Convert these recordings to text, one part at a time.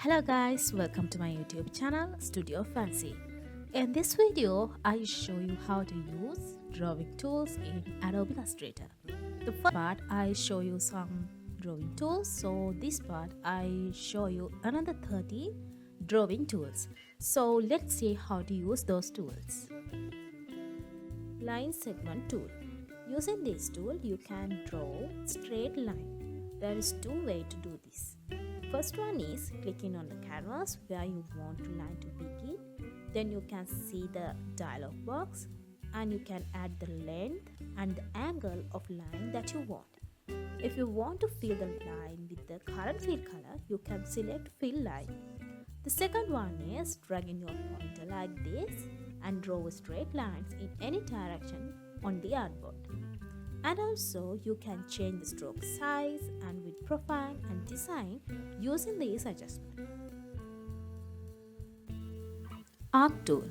Hello guys, welcome to my YouTube channel Studio Fancy. In this video, I show you how to use drawing tools in Adobe Illustrator. The first part I show you some drawing tools, so this part I show you another 30 drawing tools. So let's see how to use those tools. Line segment tool. Using this tool, you can draw straight line. There is two ways to do this. First one is clicking on the canvas where you want the line to begin. Then you can see the dialog box and you can add the length and the angle of line that you want. If you want to fill the line with the current fill color, you can select fill line. The second one is dragging your pointer like this and draw straight lines in any direction on the artboard. And also you can change the stroke size and width profile and design using these adjustments. Arc tool.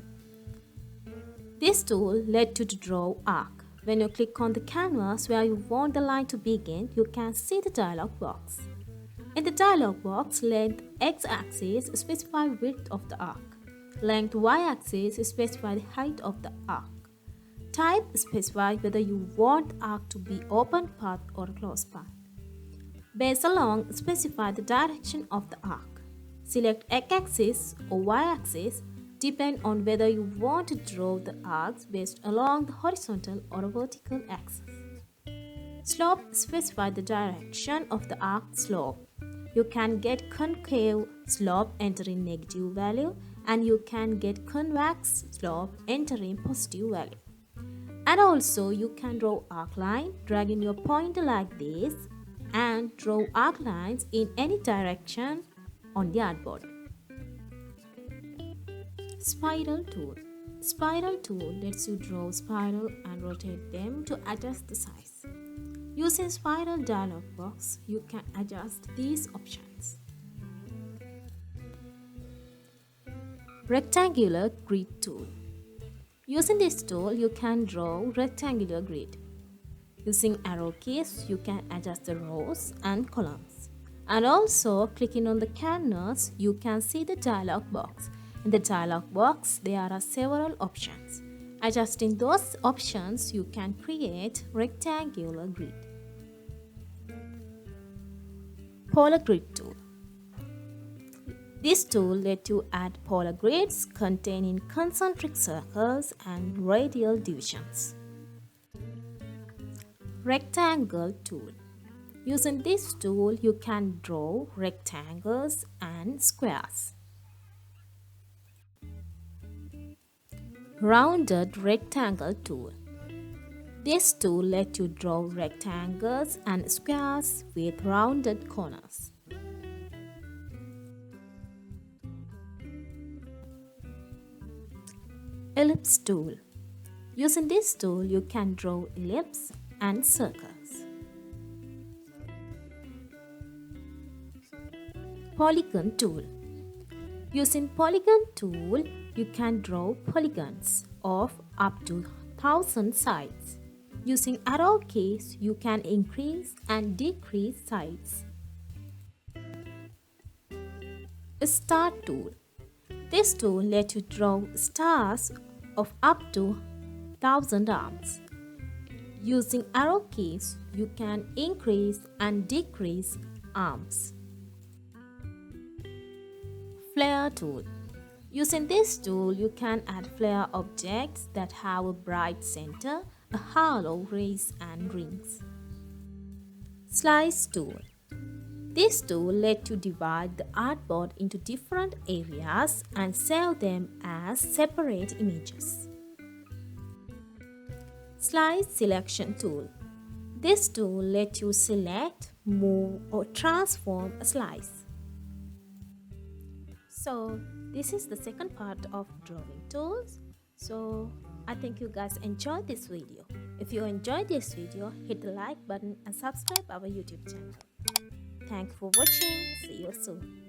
This tool lets you to draw arc. When you click on the canvas where you want the line to begin, you can see the dialog box. In the dialog box, length x-axis specifies width of the arc. Length y-axis specifies the height of the arc. Type specifies whether you want arc to be open path or closed path. Base along specify the direction of the arc. Select x-axis or y-axis depend on whether you want to draw the arcs based along the horizontal or vertical axis. Slope specify the direction of the arc slope. You can get concave slope entering negative value and you can get convex slope entering positive value. And also you can draw arc line, dragging your pointer like this and draw arc lines in any direction on the artboard. Spiral tool. Spiral tool lets you draw spiral and rotate them to adjust the size. Using spiral dialog box, you can adjust these options. Rectangular grid tool. Using this tool, you can draw rectangular grid. Using arrow keys, you can adjust the rows and columns. And also, clicking on the canvas, you can see the dialog box. In the dialog box, there are several options. Adjusting those options, you can create rectangular grid. Polar grid tool. This tool lets you add polar grids containing concentric circles and radial divisions. Rectangle tool. Using this tool, you can draw rectangles and squares. Rounded rectangle tool. This tool lets you draw rectangles and squares with rounded corners. Ellipse tool. Using this tool, you can draw ellipses and circles. Polygon tool. Using polygon tool, you can draw polygons of up to 1000 sides. Using arrow keys, you can increase and decrease size. Star tool. This tool lets you draw stars of up to 1000 arms. Using arrow keys, you can increase and decrease arms. Flare tool. Using this tool, you can add flare objects that have a bright center, a halo, rays, and rings. Slice tool. This tool lets you divide the artboard into different areas and save them as separate images. Slice selection tool. This tool lets you select, move, or transform a slice. So, this is the second part of drawing tools. So, I think you guys enjoyed this video. If you enjoyed this video, hit the like button and subscribe our YouTube channel. Thank you for watching. See you soon.